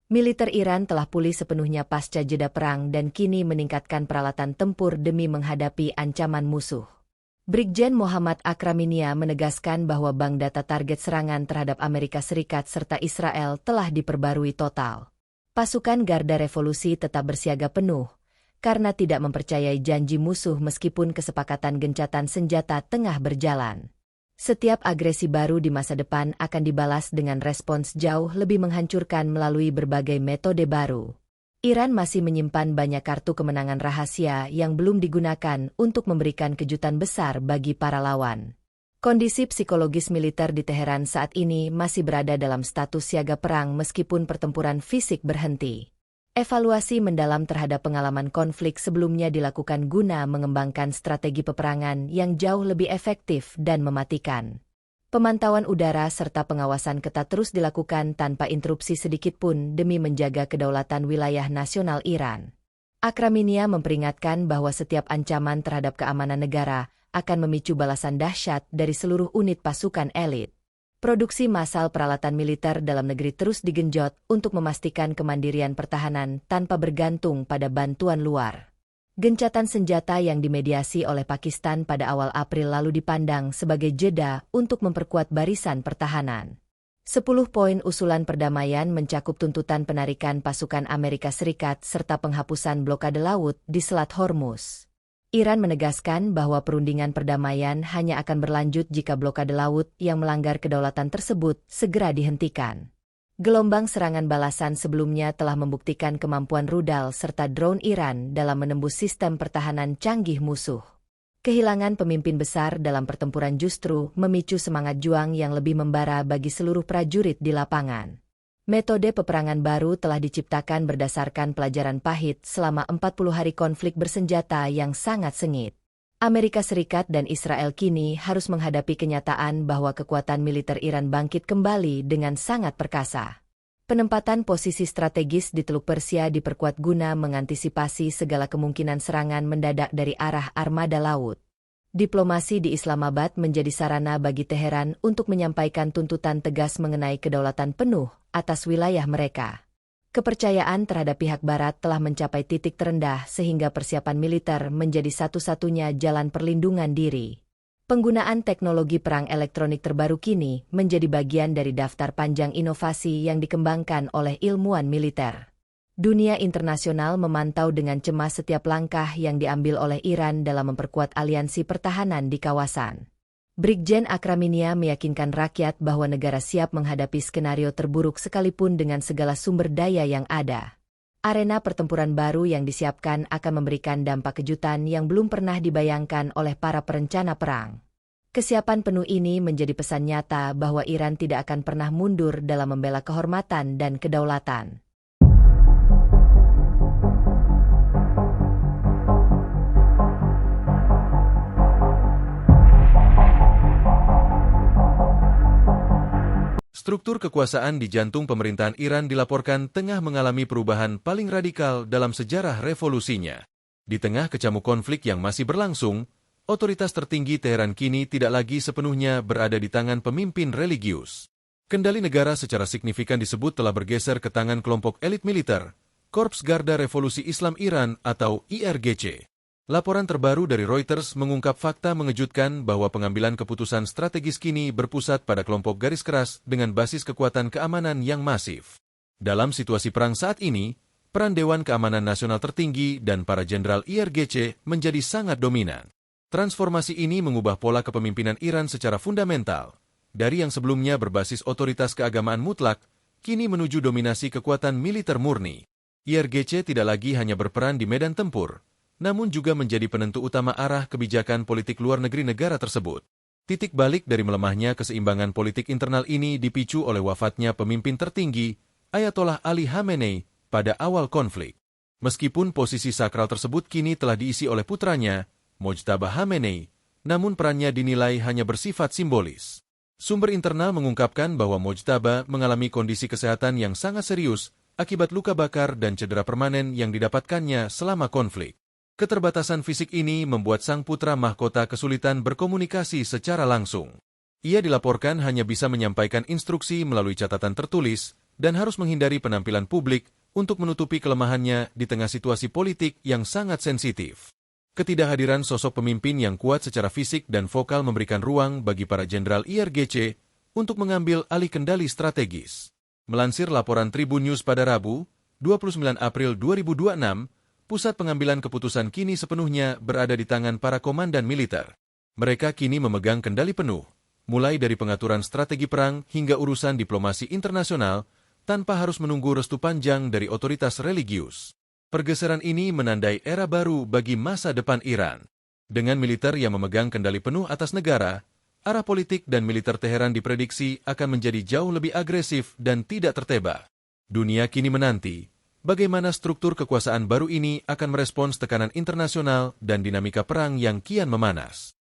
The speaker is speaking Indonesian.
Militer Iran telah pulih sepenuhnya pasca jeda perang dan kini meningkatkan peralatan tempur demi menghadapi ancaman musuh. Brigjen Muhammad Akraminia menegaskan bahwa bank data target serangan terhadap Amerika Serikat serta Israel telah diperbarui total. Pasukan Garda Revolusi tetap bersiaga penuh, karena tidak mempercayai janji musuh meskipun kesepakatan gencatan senjata tengah berjalan. Setiap agresi baru di masa depan akan dibalas dengan respons jauh lebih menghancurkan melalui berbagai metode baru. Iran masih menyimpan banyak kartu kemenangan rahasia yang belum digunakan untuk memberikan kejutan besar bagi para lawan. Kondisi psikologis militer di Teheran saat ini masih berada dalam status siaga perang meskipun pertempuran fisik berhenti. Evaluasi mendalam terhadap pengalaman konflik sebelumnya dilakukan guna mengembangkan strategi peperangan yang jauh lebih efektif dan mematikan. Pemantauan udara serta pengawasan ketat terus dilakukan tanpa interupsi sedikitpun demi menjaga kedaulatan wilayah nasional Iran. Akraminia memperingatkan bahwa setiap ancaman terhadap keamanan negara akan memicu balasan dahsyat dari seluruh unit pasukan elit. Produksi massal peralatan militer dalam negeri terus digenjot untuk memastikan kemandirian pertahanan tanpa bergantung pada bantuan luar. Gencatan senjata yang dimediasi oleh Pakistan pada awal April lalu dipandang sebagai jeda untuk memperkuat barisan pertahanan. 10 poin usulan perdamaian mencakup tuntutan penarikan pasukan Amerika Serikat serta penghapusan blokade laut di Selat Hormuz. Iran menegaskan bahwa perundingan perdamaian hanya akan berlanjut jika blokade laut yang melanggar kedaulatan tersebut segera dihentikan. Gelombang serangan balasan sebelumnya telah membuktikan kemampuan rudal serta drone Iran dalam menembus sistem pertahanan canggih musuh. Kehilangan pemimpin besar dalam pertempuran justru memicu semangat juang yang lebih membara bagi seluruh prajurit di lapangan. Metode peperangan baru telah diciptakan berdasarkan pelajaran pahit selama 40 hari konflik bersenjata yang sangat sengit. Amerika Serikat dan Israel kini harus menghadapi kenyataan bahwa kekuatan militer Iran bangkit kembali dengan sangat perkasa. Penempatan posisi strategis di Teluk Persia diperkuat guna mengantisipasi segala kemungkinan serangan mendadak dari arah armada laut. Diplomasi di Islamabad menjadi sarana bagi Teheran untuk menyampaikan tuntutan tegas mengenai kedaulatan penuh atas wilayah mereka. Kepercayaan terhadap pihak Barat telah mencapai titik terendah sehingga persiapan militer menjadi satu-satunya jalan perlindungan diri. Penggunaan teknologi perang elektronik terbaru kini menjadi bagian dari daftar panjang inovasi yang dikembangkan oleh ilmuwan militer. Dunia internasional memantau dengan cemas setiap langkah yang diambil oleh Iran dalam memperkuat aliansi pertahanan di kawasan. Brigjen Akraminia meyakinkan rakyat bahwa negara siap menghadapi skenario terburuk sekalipun dengan segala sumber daya yang ada. Arena pertempuran baru yang disiapkan akan memberikan dampak kejutan yang belum pernah dibayangkan oleh para perencana perang. Kesiapan penuh ini menjadi pesan nyata bahwa Iran tidak akan pernah mundur dalam membela kehormatan dan kedaulatan. Struktur kekuasaan di jantung pemerintahan Iran dilaporkan tengah mengalami perubahan paling radikal dalam sejarah revolusinya. Di tengah kecamuk konflik yang masih berlangsung, otoritas tertinggi Teheran kini tidak lagi sepenuhnya berada di tangan pemimpin religius. Kendali negara secara signifikan disebut telah bergeser ke tangan kelompok elit militer, Korps Garda Revolusi Islam Iran atau IRGC. Laporan terbaru dari Reuters mengungkap fakta mengejutkan bahwa pengambilan keputusan strategis kini berpusat pada kelompok garis keras dengan basis kekuatan keamanan yang masif. Dalam situasi perang saat ini, peran Dewan Keamanan Nasional tertinggi dan para jenderal IRGC menjadi sangat dominan. Transformasi ini mengubah pola kepemimpinan Iran secara fundamental. Dari yang sebelumnya berbasis otoritas keagamaan mutlak, kini menuju dominasi kekuatan militer murni. IRGC tidak lagi hanya berperan di medan tempur, namun juga menjadi penentu utama arah kebijakan politik luar negeri negara tersebut. Titik balik dari melemahnya keseimbangan politik internal ini dipicu oleh wafatnya pemimpin tertinggi, Ayatollah Ali Khamenei, pada awal konflik. Meskipun posisi sakral tersebut kini telah diisi oleh putranya, Mojtaba Khamenei, namun perannya dinilai hanya bersifat simbolis. Sumber internal mengungkapkan bahwa Mojtaba mengalami kondisi kesehatan yang sangat serius akibat luka bakar dan cedera permanen yang didapatkannya selama konflik. Keterbatasan fisik ini membuat sang putra mahkota kesulitan berkomunikasi secara langsung. Ia dilaporkan hanya bisa menyampaikan instruksi melalui catatan tertulis dan harus menghindari penampilan publik untuk menutupi kelemahannya di tengah situasi politik yang sangat sensitif. Ketidakhadiran sosok pemimpin yang kuat secara fisik dan vokal memberikan ruang bagi para jenderal IRGC untuk mengambil alih kendali strategis. Melansir laporan Tribun News pada Rabu, 29 April 2026, pusat pengambilan keputusan kini sepenuhnya berada di tangan para komandan militer. Mereka kini memegang kendali penuh, mulai dari pengaturan strategi perang hingga urusan diplomasi internasional, tanpa harus menunggu restu panjang dari otoritas religius. Pergeseran ini menandai era baru bagi masa depan Iran. Dengan militer yang memegang kendali penuh atas negara, arah politik dan militer Teheran diprediksi akan menjadi jauh lebih agresif dan tidak tertebak. Dunia kini menanti bagaimana struktur kekuasaan baru ini akan merespons tekanan internasional dan dinamika perang yang kian memanas.